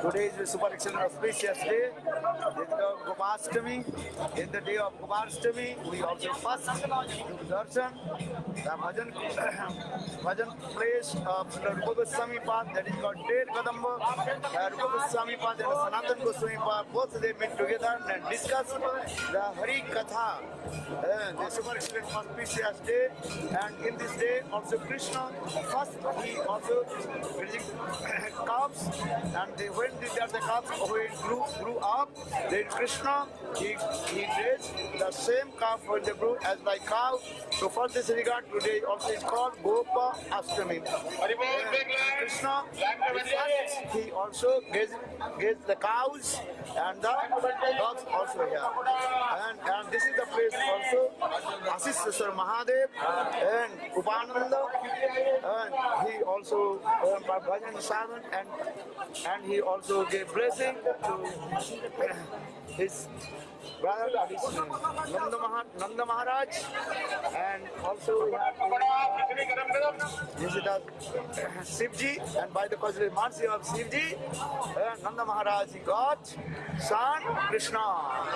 Today is a super excellent auspicious day. It's the Gopastami. In the day of Gopastami, we also first do darshan. The bhajan place of the Rupa Goswami path, that is called Ted Kadamba. Rupa Goswami path and Sanatan Goswami path, both they meet together and discuss the Hari Katha. The super excellent auspicious day. And in this day, also Krishna, first he also building calves, and they, when the calves grew up, then Krishna he raised the same calf when they grew as like cow. So for this regard, today also is called Gopastami. Krishna he also gave the cows and the dogs also here. And this is the place also Ashisheshwara Mahadeva and Upananda, and he also bhajan sadhan, and he also gave blessing to his brother, Nanda Maharaj, and also this is the Shivji, and by the causeless mercy of Shivji, Nanda Maharaj he got son Krishna.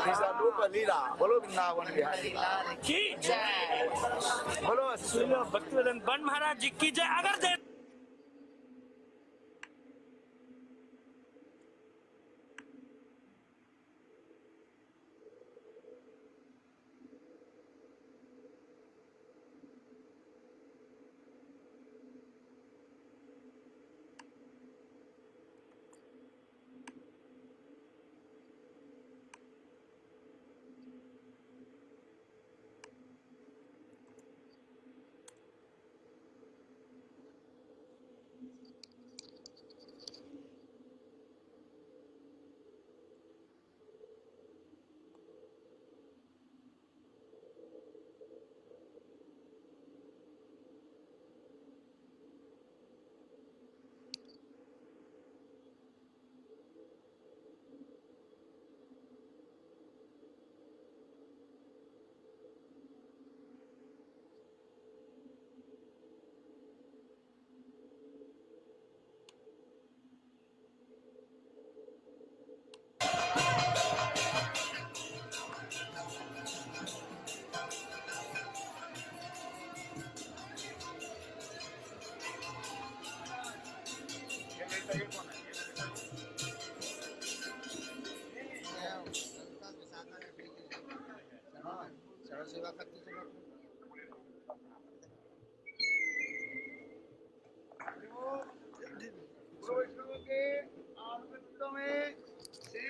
These are Loka Leela. Bolo Vrndavana Bihari की जय, Bolo Srila Bhaktivedanta बन महाराज जी की जय। अगर दे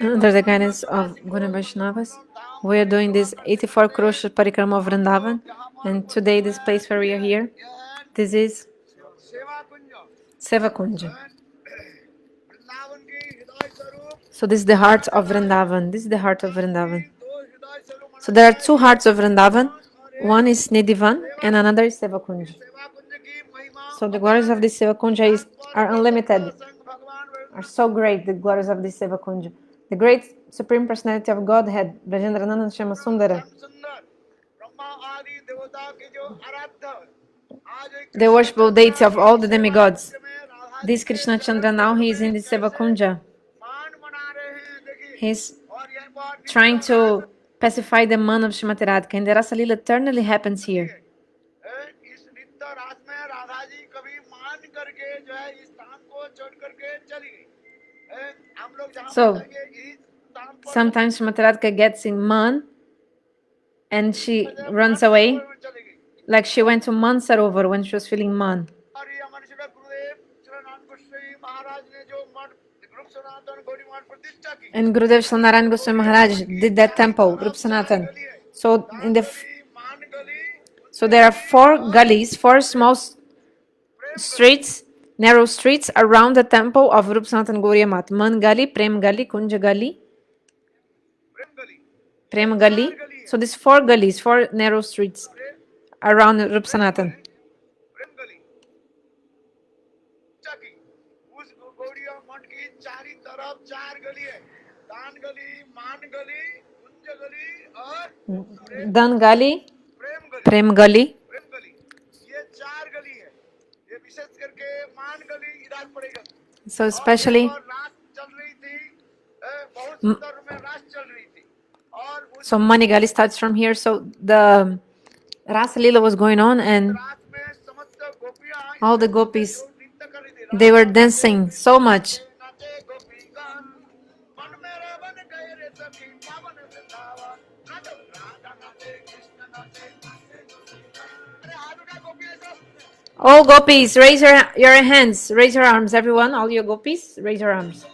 Under the guidance of Gaudiya Vaisnavas, we are doing this 84 crores parikrama of Vrndavana, and today this place where we are here, this is Seva-kunja. So this is the heart of Vrndavana. This is the heart of Vrndavana. So there are two hearts of Vrndavana. One is Nidhuvana and another is Seva-kunja. So the glories of this Seva-kunja are unlimited, are so great, the glories of this Seva-kunja. The great Supreme Personality of Godhead, Brajendrananda Shama Sundara, the worshipful deity of all the demigods. This Krishna Chandra now, he is in the Seva-kunja. He's trying to pacify the man of Srimati Radhika, and the Rasa Lila eternally happens here. So sometimes Srimati Radhika gets in man and she runs away, like she went to Mana-sarovara when she was feeling man. And Gurudev Srila Narayana Maharaja did that temple, Rup Sanatan. So there are 4 gullies, 4 small streets, narrow streets around the temple of Rup Sanatan Gauriya Mat. Man Gali, Prem Gali, Kunja Gali, Prem Gali. So these 4 gullies, 4 narrow streets around Rup Sanatan. Dan Gali, Prem Gali. So especially so Manigali starts from here. So the Rasa Lila was going on, and all the gopis, they were dancing so much. All gopis, raise your hands, raise your arms, everyone. All your gopis, raise your arms.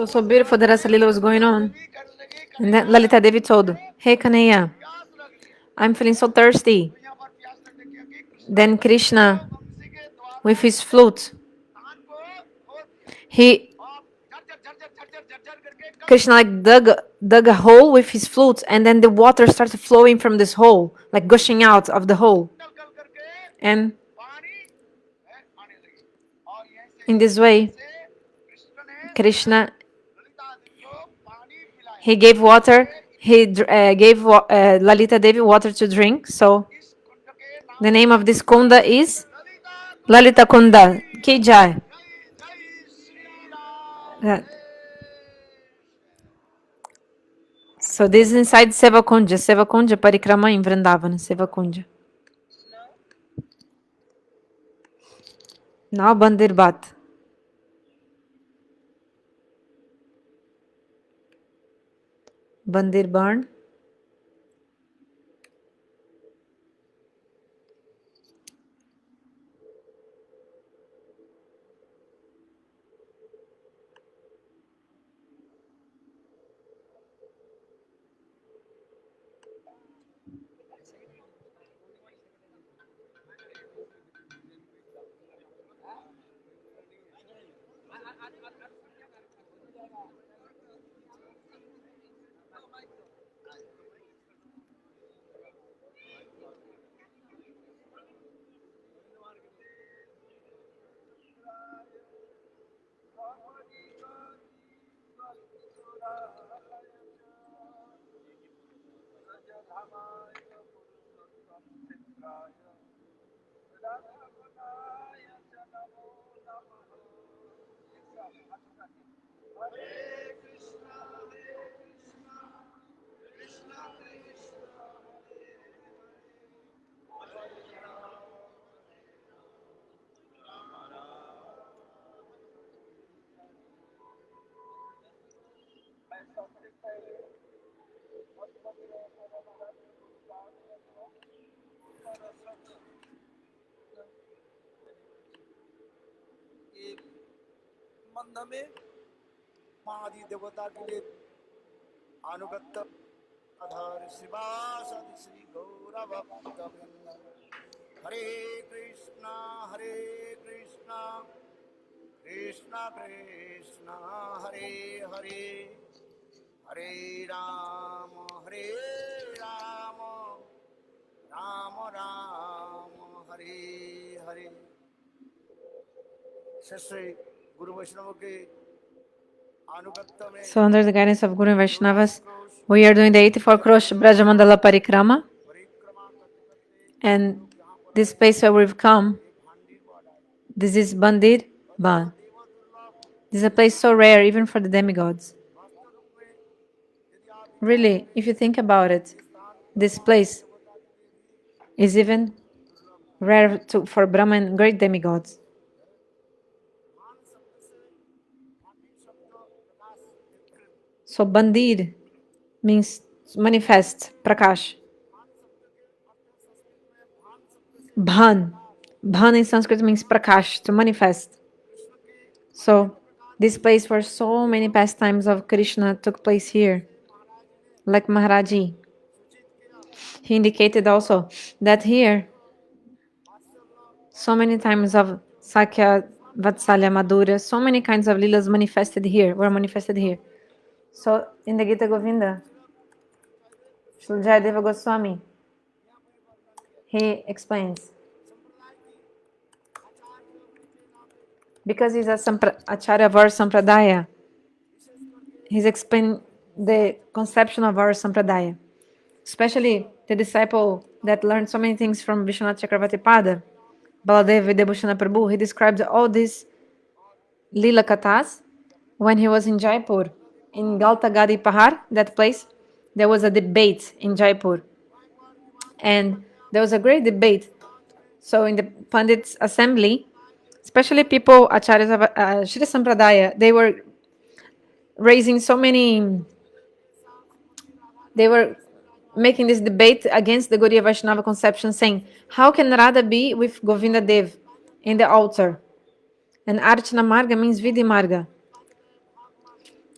So beautiful that Rasa Lila was going on. And then Lalita Devi told, "Hey Kanaya, I'm feeling so thirsty." Then Krishna, with his flute, Krishna like dug a hole with his flute, and then the water started flowing from this hole, like gushing out of the hole. And in this way, Krishna, he gave water. He gave Lalita Devi water to drink. So the name of this kunda is Lalita Kunda. Ki Jai. So this is inside Seva-kunja. Seva-kunja parikrama in Vrndavana. Seva-kunja. Now Bandir Bat. Bandir Barn. में महादी देवता के लिए अनुगत आधार शिवासादि श्री गौरव हरे कृष्णा कृष्णा कृष्णा हरे हरे हरे राम राम राम हरे हरे। गुरु वैष्णव के So under the guidance of Guru and Vaishnavas, we are doing the 84 Krosh Brajamandala Parikrama. And this place where we've come, this is Bandir Bhan. This is a place so rare even for the demigods. Really, if you think about it, this place is even rare for Brahma and great demigods. So Bandir means manifest, prakash. Bhan. Bhan in Sanskrit means prakash, to manifest. So this place where so many pastimes of Krishna took place here, like Maharaji. He indicated also that here, so many times of Sakya Vatsalya, Madhurya, so many kinds of Leelas manifested here, were manifested here. So in the Gita Govinda, Srila Jayadeva Goswami, he explains, because he's a Acharya of our Sampradaya, he's explained the conception of our Sampradaya. Especially the disciple that learned so many things from Vishwanath Chakravarti Pada, Baladeva Vidyabhusana Prabhu, he described all these Lila Kathas when he was in Jaipur, in Galta Gadi Pahar, that place. There was a debate in Jaipur, and there was a great debate. So in the Pandits assembly, especially people, Acharyas of Shri Sampradaya, they were raising so many, they were making this debate against the Gaudiya Vaisnava conception, saying, how can Radha be with Govinda Dev in the altar? And Archana Marga means Vidhi Marga.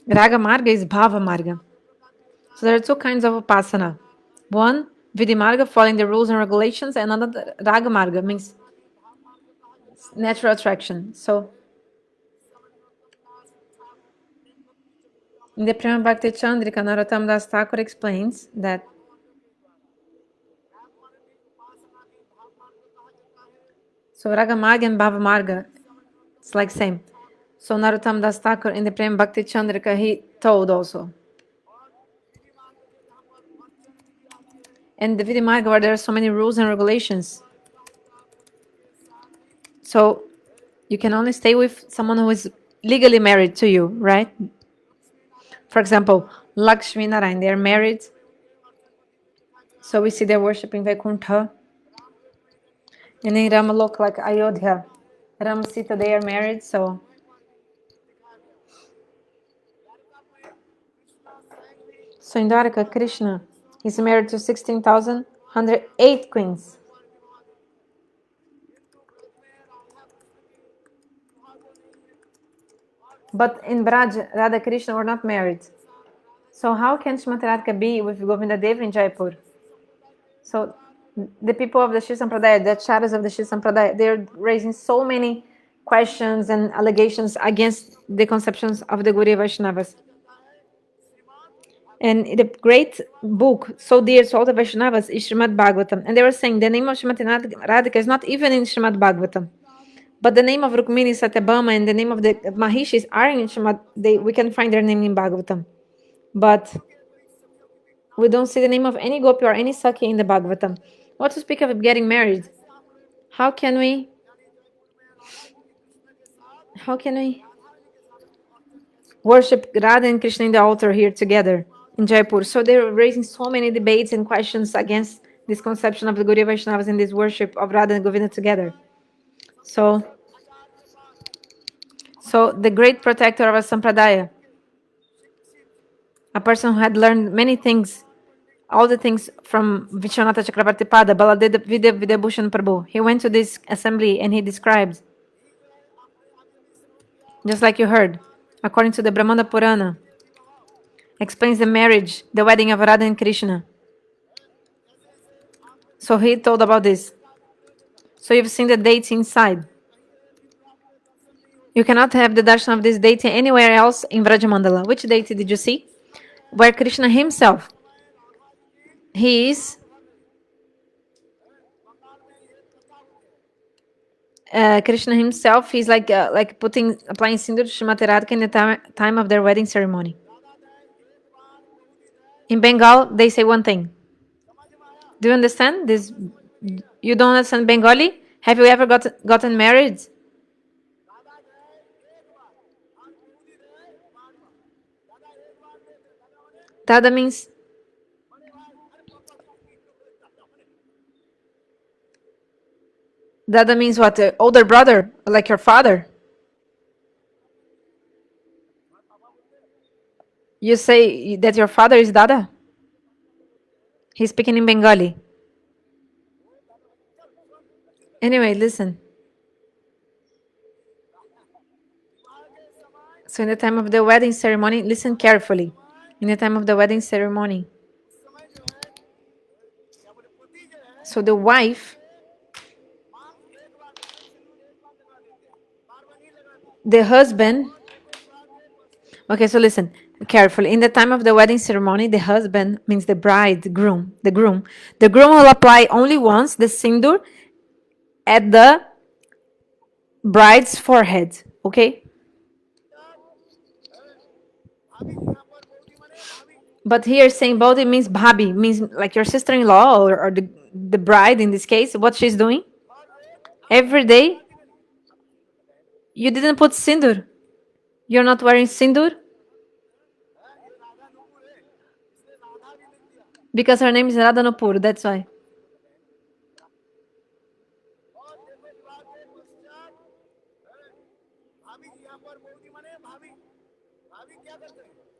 Raga Marga is Bhava Marga. So there are two kinds of upasana. One, Vidhi Marga, following the rules and regulations, and another, Raga Marga, means natural attraction. So in the Prema Bhakti Chandrika, Narottam Das Thakur explains that so Raga Marga and Bhava Marga, it's like same. So Narottam Das Thakur in the Prema Bhakti Chandrika, he told also. And the Vidhi Marga, where there are so many rules and regulations. So you can only stay with someone who is legally married to you, right? For example, Lakshmi Narayan, they are married. So we see they're worshipping Vaikuntha. And in Ramalok, like Ayodhya, Ram Sita, they are married. So in Dwarka, Krishna is married to 16,108 queens. But in Braj, Radha and Krishna were not married. So how can Srimati Radhika be with Govinda Dev in Jaipur? So the people of the Shri Sampradaya, the acharyas of the Shri Sampradaya, they're raising so many questions and allegations against the conceptions of the Gaudiya Vaishnavas. And the great book, so dear to all the Vaishnavas, is Srimad Bhagavatam. And they were saying the name of Srimati Radhika is not even in Srimad Bhagavatam. But the name of Rukmini, Satyabhama, and the name of the Mahishis are in Srimad. We can find their name in Bhagavatam. But we don't see the name of any Gopi or any Saki in the Bhagavatam. What to speak of getting married? How can we worship Radha and Krishna in the altar here together in Jaipur? So they're raising so many debates and questions against this conception of the Gaudiya Vaishnavas in this worship of Radha and Govinda together. So the great protector of a sampradaya, a person who had learned many things, all the things from Vishwanatha Chakravarti Pada, Baladeva Vidyabhusana Prabhu, he went to this assembly and he described, just like you heard, according to the Brahmana Purana, explains the marriage, the wedding of Radha and Krishna. So he told about this. So you've seen the deity inside. You cannot have the darshan of this deity anywhere else in Vrajamandala. Which deity did you see? Where Krishna himself, he is Krishna himself, he's like applying sindhor to Srimati Radhika in the time of their wedding ceremony. In Bengal, they say one thing. Do you understand this? You don't understand Bengali? Have you ever gotten married? Dada means what? Older brother, like your father. You say that your father is Dada? He's speaking in Bengali. Anyway, listen. So in the time of the wedding ceremony, listen carefully. In the time of the wedding ceremony, so the wife, the husband. Okay, so listen carefully. In the time of the wedding ceremony, the husband means the bride, groom, the groom. The groom will apply only once the sindhor at the bride's forehead. Okay? But here saying Bodhi means bhabi, means like your sister-in-law or the bride in this case, what she's doing every day. You didn't put sindhur. You're not wearing sindhur because her name is Radha Nupur, that's why.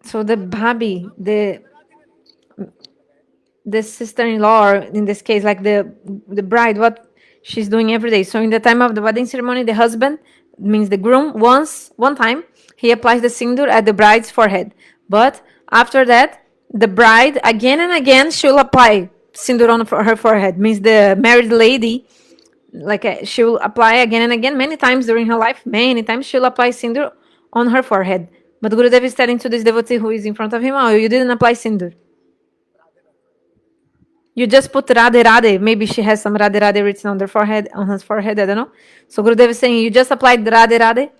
So the bhabi, the sister-in-law, or in this case, like the bride, what she's doing every day. So in the time of the wedding ceremony, the husband means the groom one time he applies the sindur at the bride's forehead. But after that, the bride again and again she'll apply sindur on her forehead. Means the married lady, like she will apply again and again, many times during her life. Many times she'll apply sindur on her forehead. But Gurudev is telling to this devotee who is in front of him, oh, you didn't apply sindur. You just put Radhe Radhe. Maybe she has some Radhe Radhe written on her forehead, I don't know. So Gurudev is saying, you just applied Radhe Radhe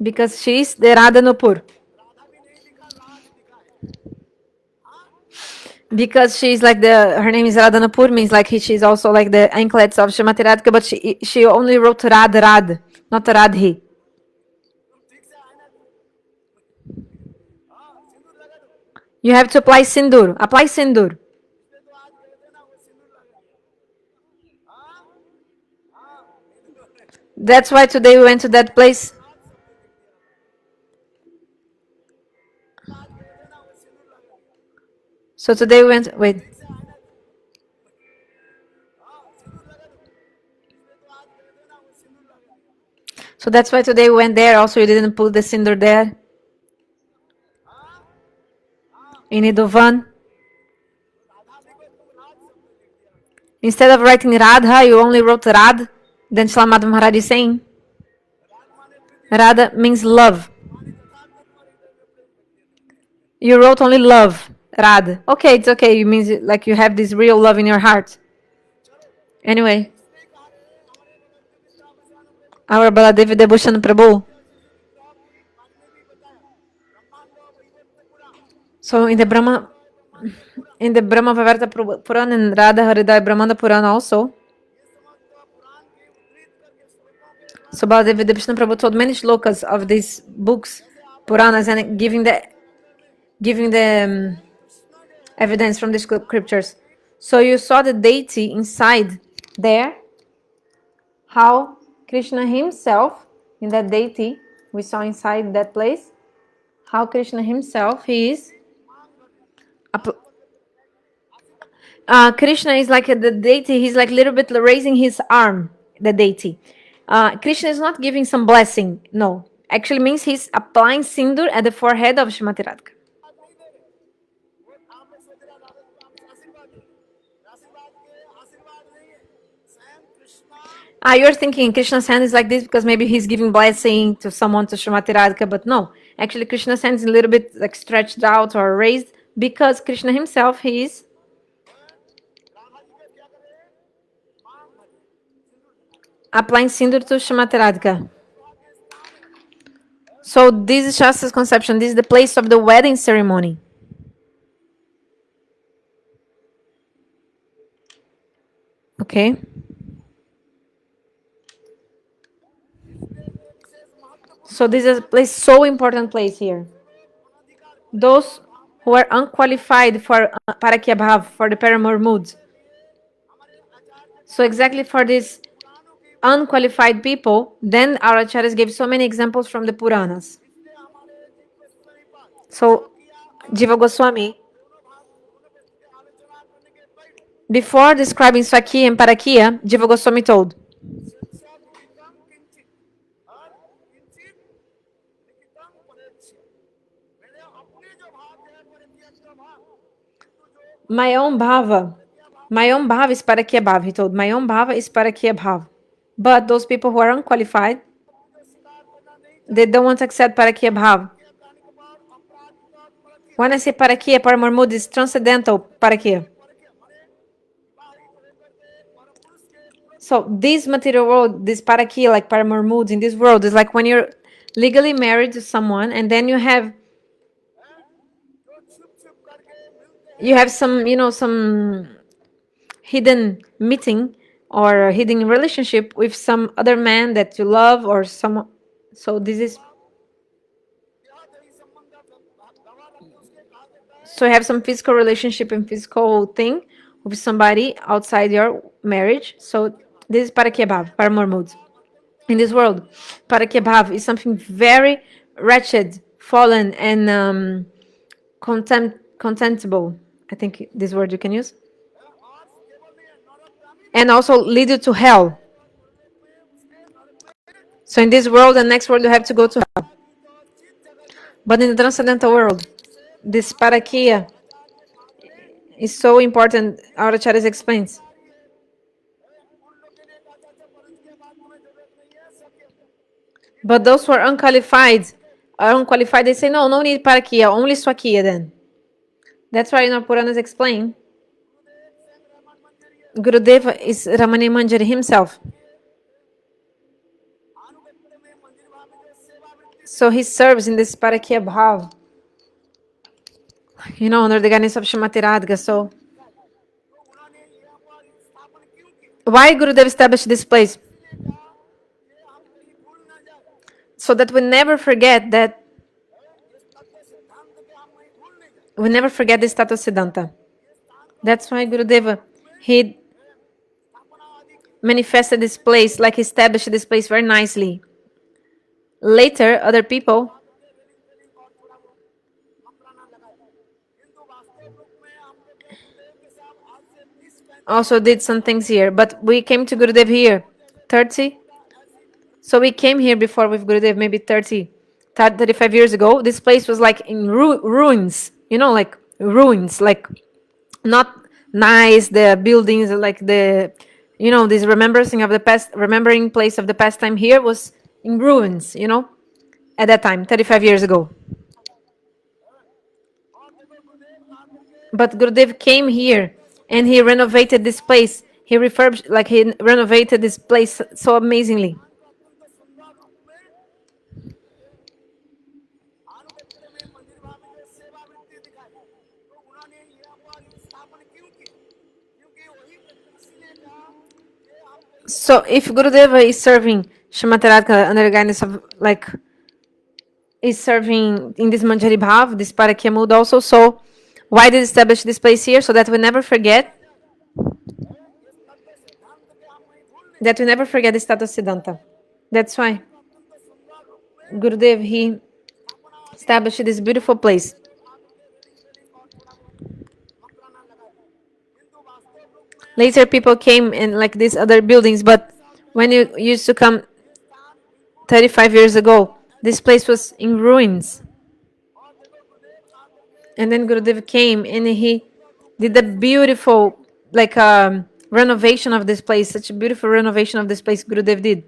because she is the Radha Nupur. Because she's like her name is Radha Nupur, means like she's also like the anklets of Srimati Radhika, but she only wrote Rad Rad, not Radhi. You have to apply sindur. Apply sindur. That's why today we went to that place. So today we went. Wait. So that's why today we went there. Also, you didn't put the sindur there. In Nidhuvana. Instead of writing Radha, you only wrote Rad. Then Srila Narayana Maharaja is saying, Radha means love. You wrote only love, Rad. Okay, it's okay. It means like you have this real love in your heart. Anyway, our Baladeva Vidyabhusana Prabhu. So in the Brahma Vaivarta Purana and Radha Haridaya Brahmanda Purana also. So Baladeva Vidyabhusana Prabhu told many shlokas of these books, Puranas, and giving the evidence from the scriptures. So you saw the deity inside there, how Krishna himself, in that deity, we saw inside that place, how Krishna himself, he is. Krishna is like the deity, he's like a little bit raising his arm, the deity. Krishna is not giving some blessing, no. Actually means he's applying sindur at the forehead of Srimati Radhika. You're thinking Krishna's hand is like this because maybe he's giving blessing to someone, to Srimati Radhika, but no. Actually, Krishna's hand is a little bit like stretched out or raised because Krishna himself, he is applying sindur to Srimati Radhika. So this is Shastra's conception. This is the place of the wedding ceremony. Okay. So this is a place, so important place here. Those who are unqualified for Parakya Bhav, for the paramour mood. So exactly for this unqualified people, then our acharyas gave so many examples from the Puranas. So Jiva Goswami, before describing Swakya and Parakya, Jiva Goswami told, my own bhava is Parakya Bhav. He told, my own bhava is Parakya Bhav. But those people who are unqualified, they don't want to accept Parakya Bhav. When I say Parakya, Paramurmud is transcendental Parakya. So this material world, this Parakya, like Paramurmud in this world, is like when you're legally married to someone and then you have some, some hidden meeting or a hidden relationship with some other man that you love or someone. So this is, so you have some physical relationship and physical thing with somebody outside your marriage. So this is Parakya Paramurmud. In this world, Parakya is something very wretched, fallen, and contemptible. I think this word you can use. And also lead you to hell. So in this world and next world, you have to go to hell. But in the transcendental world, this Parakya is so important. Our Acharyas explains. But those who are unqualified, they say, no, no need Parakya, only Swakya then. That's why in our Puranas explain, Gurudeva is Ramani Manjari himself. So he serves in this Parakya Bhav, under the guidance of Srimati Radhika. So why Gurudev established this place? So that we never forget this status Siddhanta. That's why Gurudeva, he manifested this place, like he established this place very nicely. Later, other people also did some things here, but we came to Gurudev here 30. So we came here before with Gurudev maybe 35 years ago. This place was like in ruins, like ruins, like not nice. The buildings, like this remembering place of the past time here was in ruins, at that time, 35 years ago. But Gurudev came here and he renovated this place. He renovated this place so amazingly. So if Gurudeva is serving Srimati Radhika under the guidance of is serving in this Manjari Bhav, this Parakya mood also, so why did he establish this place here? So that we never forget the status Siddhanta. That's why Gurudev, he established this beautiful place. Later people came in like these other buildings, but when you used to come 35 years ago, this place was in ruins. And then Gurudev came and he did a beautiful renovation of this place, such a beautiful renovation of this place Gurudev did.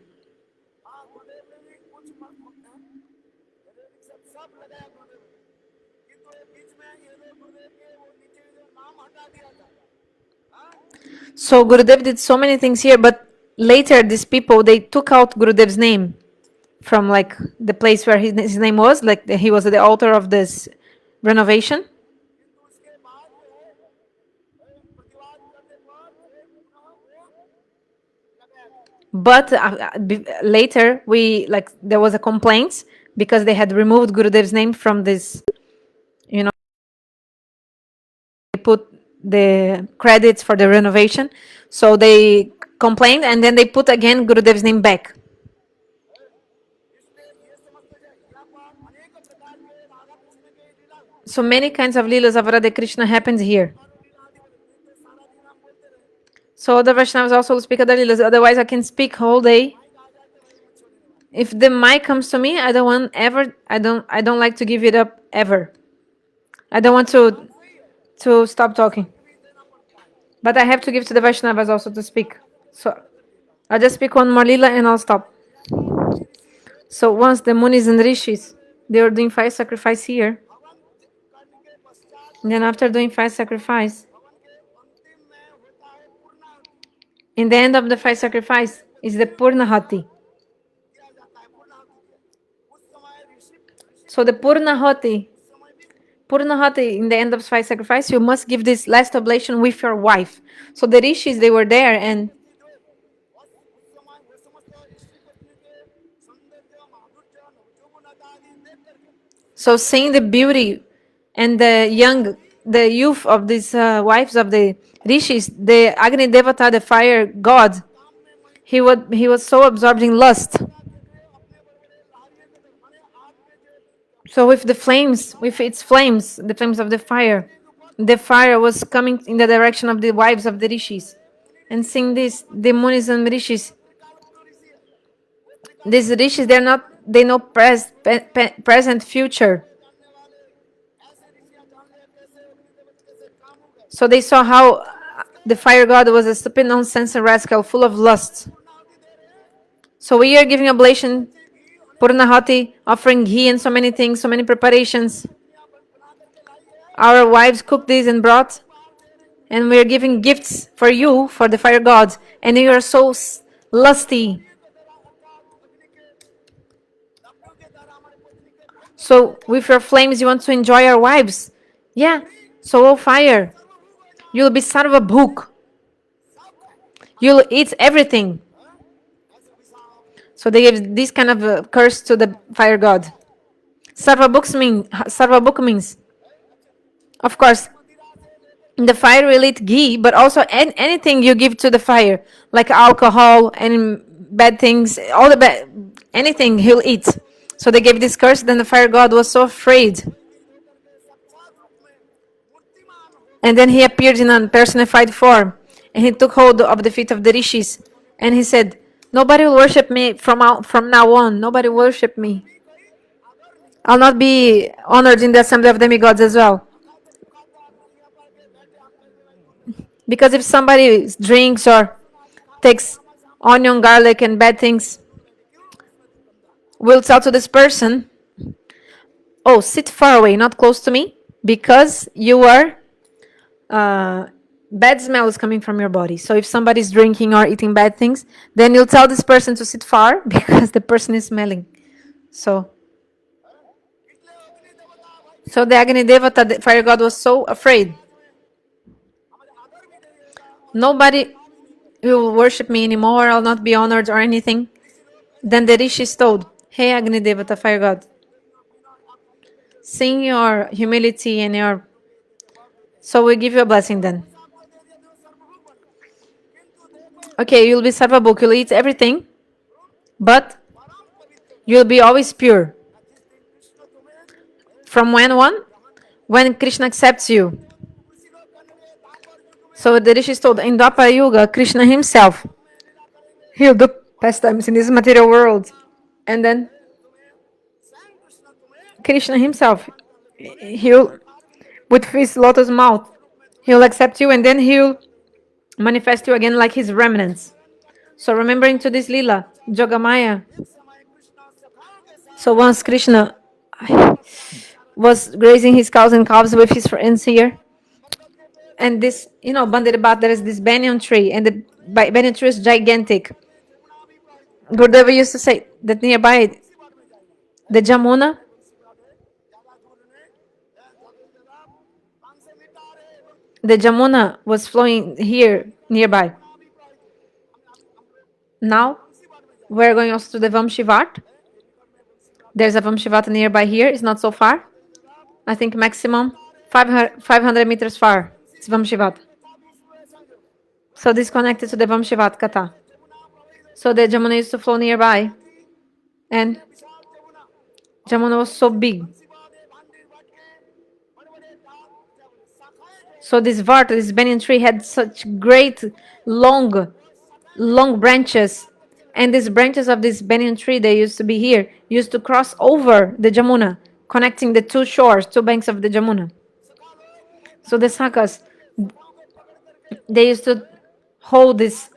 So Gurudev did so many things here, but later these people, they took out Gurudev's name from the place where his name was, he was the author of this renovation. But later there was a complaint because they had removed Gurudev's name from this, they put the credits for the renovation. So they complained and then they put again Gurudev's name back. So many kinds of leelas of Radha and Krishna happens here. So the Vaishnavas also speak other leelas. Otherwise, I can speak whole day. If the mic comes to me, I don't like to give it up ever. I don't want to stop talking. But I have to give to the Vaishnavas also to speak. So I'll just speak one more lila and I'll stop. So once the munis and rishis, they were doing fire sacrifice here. And then after doing fire sacrifice, in the end of the fire sacrifice is the Purnahati. So the Purnahati, in the end of fire sacrifice, you must give this last oblation with your wife. So the rishis, they were there, and so seeing the beauty and the youth of these wives of the rishis, the Agni-deva, the fire god, he was so absorbed in lust. So with the flames, with its flames, the flames of the fire was coming in the direction of the wives of the rishis. And seeing this, the munis and rishis, these rishis, they know present, future. So they saw how the fire god was a stupid nonsense and rascal, full of lust. So we are giving oblation, Purnahati, offering ghee and so many things, so many preparations. Our wives cooked these and brought, and we are giving gifts for you, for the fire god, and you are so lusty. So with your flames, you want to enjoy our wives. Yeah. So, oh fire, you'll be sarva bhuk. You'll eat everything. So they gave this kind of curse to the fire god. Sarva bhuk means, of course, the fire will eat ghee, but also anything you give to the fire, like alcohol and bad things, all the bad, anything he'll eat. So they gave this curse. Then the fire god was so afraid. And then he appeared in a personified form, and he took hold of the feet of the rishis, and he said, "Nobody will worship me from now on. Nobody will worship me. I'll not be honored in the assembly of demigods as well." Because if somebody drinks or takes onion, garlic, and bad things, we'll tell to this person, "Oh, sit far away, not close to me, because you are bad smell is coming from your body." So if somebody's drinking or eating bad things, then you'll tell this person to sit far because the person is smelling. So the Agni-deva, the fire god, was so afraid. Nobody will worship me anymore. I'll not be honored or anything. Then the rishis told, "Hey Agni-deva, the fire god, seeing your humility and your... So we give you a blessing then. Okay, you'll be sarva bhuk, you'll eat everything, but you'll be always pure. From when on? When Krishna accepts you." So the rishis told, in Dwapara Yuga, Krishna himself, he'll do pastimes in this material world. And then Krishna himself, he'll, with his lotus mouth, he'll accept you, and then he'll manifest you again like his remnants. So remembering to this lila, Jogamaya. So once Krishna was grazing his cows and calves with his friends here, and this, Bhandirvana, there is this banyan tree, and the banyan tree is gigantic. Gurdeva used to say that nearby the Jamuna, was flowing here nearby. Now we're going also to the Vamshivat. There's a Vamshivat nearby here. It's not so far. I think maximum 500 meters far. It's Vamshivat. So this connected to the Vamshivat Katha. So the Jamuna used to flow nearby. And Jamuna was so big. So this Vart, this banyan tree, had such great, long branches. And these branches of this banyan tree, they used to be here, used to cross over the Jamuna, connecting the two shores, two banks of the Jamuna. So the Sakas, they used to hold this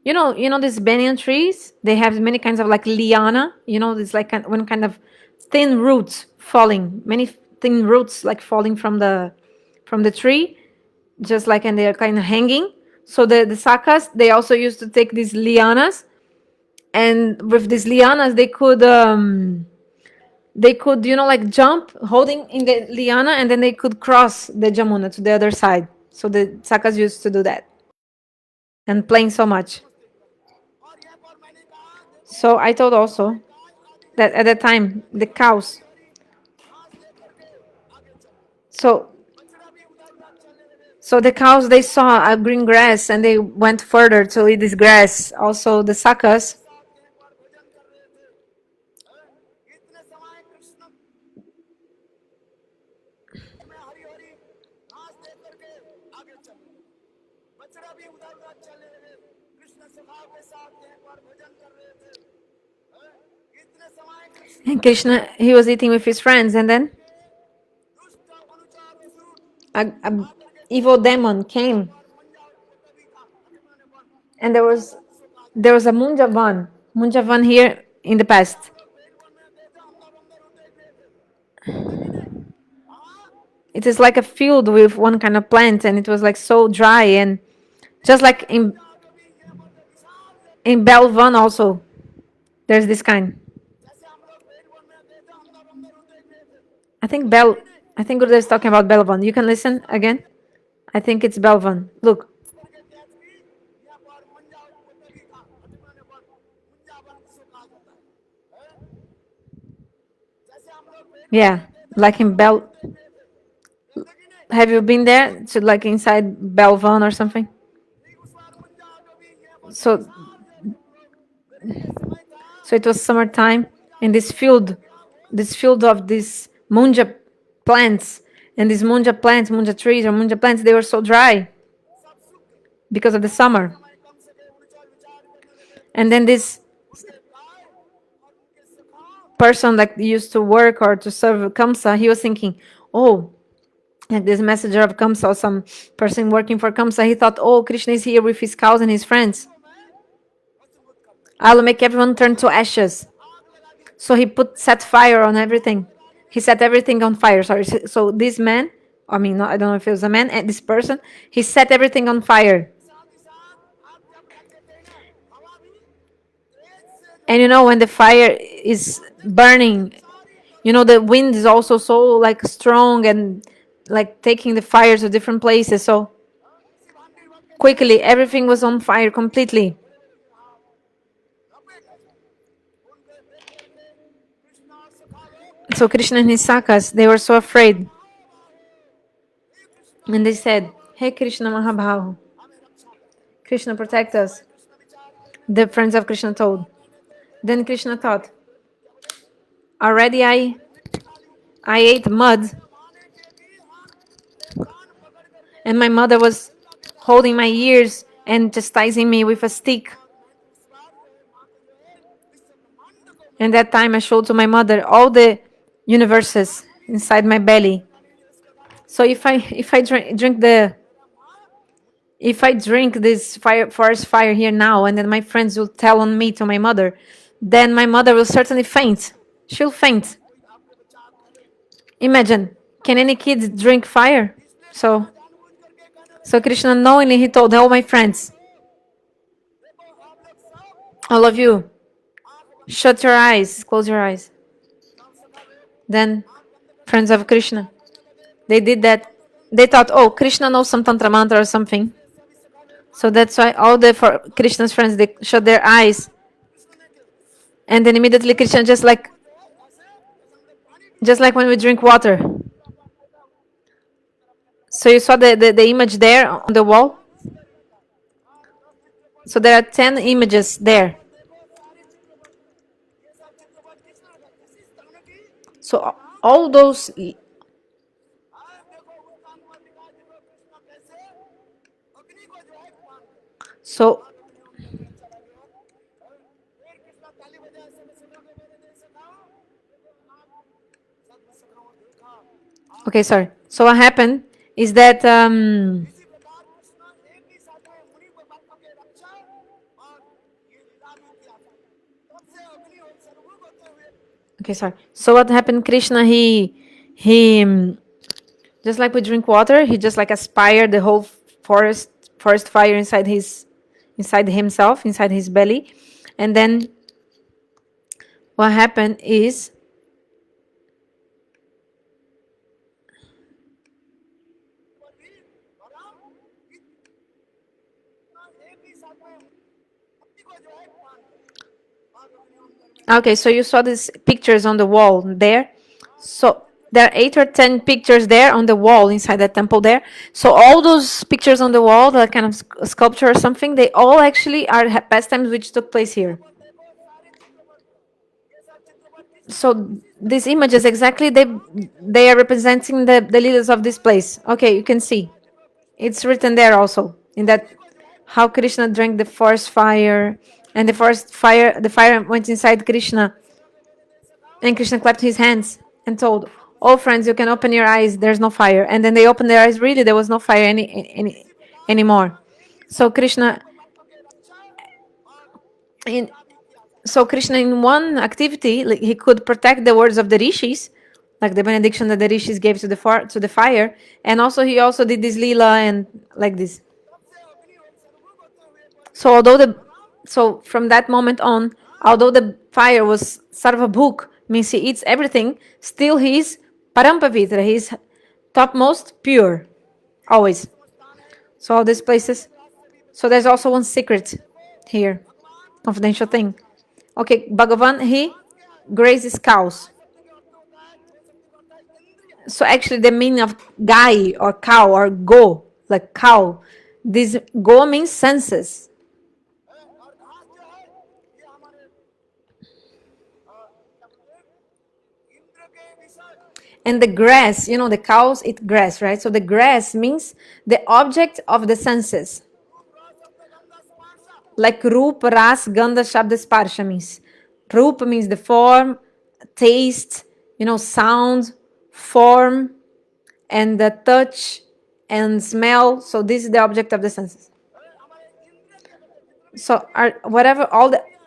these banyan trees. They have many kinds of like liana. This like one kind of thin roots falling, many thin roots like falling from the tree, just like, and they're kind of hanging. So the sakas, they also used to take these lianas, and with these lianas they could like jump holding in the liana, and then they could cross the Jamuna to the other side. So the sakas used to do that and playing so much. So I told also that at the time the cows, so the cows, they saw a green grass and they went further to eat this grass. Also the sakas, and Krishna, he was eating with his friends, and then a evil demon came, and there was a Munjavan here in the past. It is like a field with one kind of plant, and it was like so dry, and just like in Belvan also, there's this kind. I think Gurudev is talking about Belvan. You can listen again. I think it's Belvan. Look. Yeah, like in Bel. Have you been there to like inside Belvan or something? So it was summertime in this field of these munja plants, and these munja trees or munja plants, they were so dry because of the summer. And then this person like used to work or to serve Kamsa, he was thinking, oh, like this messenger of Kamsa or some person working for Kamsa, he thought, oh, Krishna is here with his cows and his friends. I'll make everyone turn to ashes. So he set fire on everything. He set everything on fire. Sorry. So this man, I mean, no, I don't know if it was a man, and this person, he set everything on fire. And when the fire is burning, the wind is also so like strong and like taking the fire to different places. So quickly, everything was on fire completely. So Krishna and his sakas, they were so afraid. And they said, hey Krishna Mahabhahu, Krishna protect us. The friends of Krishna told. Then Krishna thought, already I ate mud, and my mother was holding my ears and chastising me with a stick. And that time I showed to my mother all the universes inside my belly. So if I drink this forest fire here now, and then my friends will tell on me to my mother, then my mother will certainly faint. She'll faint. Imagine, can any kid drink fire? So Krishna knowingly, he told all my friends, all of you, shut your eyes, close your eyes. Then friends of Krishna, they did that. They thought, oh, Krishna knows some tantra mantra or something. So that's why all Krishna's friends, they shut their eyes. And then immediately Krishna, just like when we drink water. So you saw the image there on the wall? So there are 10 images there. So all those... So... Okay, sorry. So what happened is that Okay, sorry. So what happened? Krishna, he just like we drink water, he just like aspired the whole forest fire inside himself, inside his belly, and then what happened is okay. So you saw these pictures on the wall there. So there are 8 or 10 pictures there on the wall inside the temple there. So all those pictures on the wall, that kind of sculpture or something, they all actually are pastimes which took place here. So these images exactly they are representing the leaders of this place. Okay, you can see it's written there also in that how Krishna drank the forest fire, and the fire went inside Krishna, and Krishna clapped his hands and told, "Oh friends, you can open your eyes. There's no fire." And then they opened their eyes. Really, there was no fire anymore. So Krishna in so Krishna in one activity, like, he could protect the words of the rishis, like the benediction that the rishis gave to the fire, and also he also did this lila and like this. So so from that moment on, although the fire was sarvabhuk, means he eats everything, still he's parampavitra, he's topmost pure, always. So all these places. So there's also one secret here, confidential thing. Okay, Bhagavan, he grazes cows. So actually the meaning of gai or cow or go, like cow, this go means senses. And the grass, the cows eat grass, right? So the grass means the object of the senses. Like Rup, Ras, Gandha, Shabda, Sparsha means. Rup means the form, taste, sound, form, and the touch and smell. So this is the object of the senses. So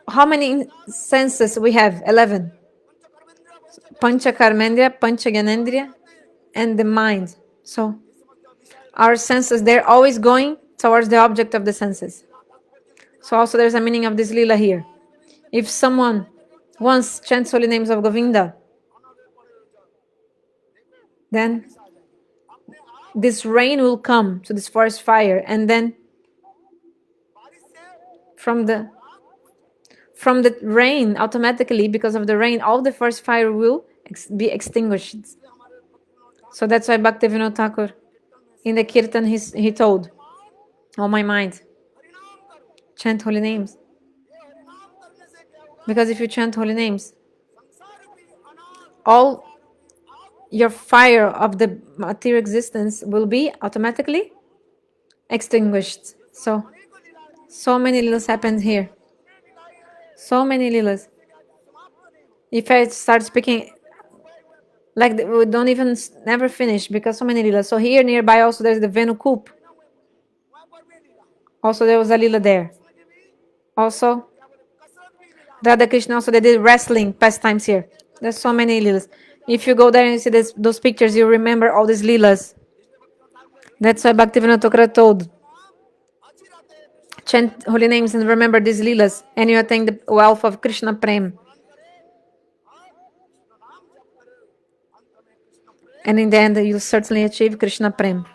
how many senses we have? 11. Pancha Karmendriya, Pancha Gyanendriya, and the mind. So our senses, they're always going towards the object of the senses. So also there's a meaning of this lila here. If someone once chants holy names of Govinda, then this rain will come to this forest fire, and then from the rain, automatically, because of the rain, all the forest fire will be extinguished. So that's why Bhaktivinoda Thakur, in the Kirtan, he told, "Oh my mind, chant holy names. Because if you chant holy names, all your fire of the material existence will be automatically extinguished." So many lilas happened here. So many lilas. If I start speaking, like we don't even never finish because so many lilas. So here nearby also there's the Venu Coop. Also there was a lila there. Also Radha Krishna, also they did wrestling pastimes here. There's so many lilas. If you go there and you see those pictures, you remember all these lilas. That's why Bhaktivinoda Thakur told, chant holy names and remember these lilas, and you attain the wealth of Krishna Prem. And in the end, you'll certainly achieve Krishna Prem.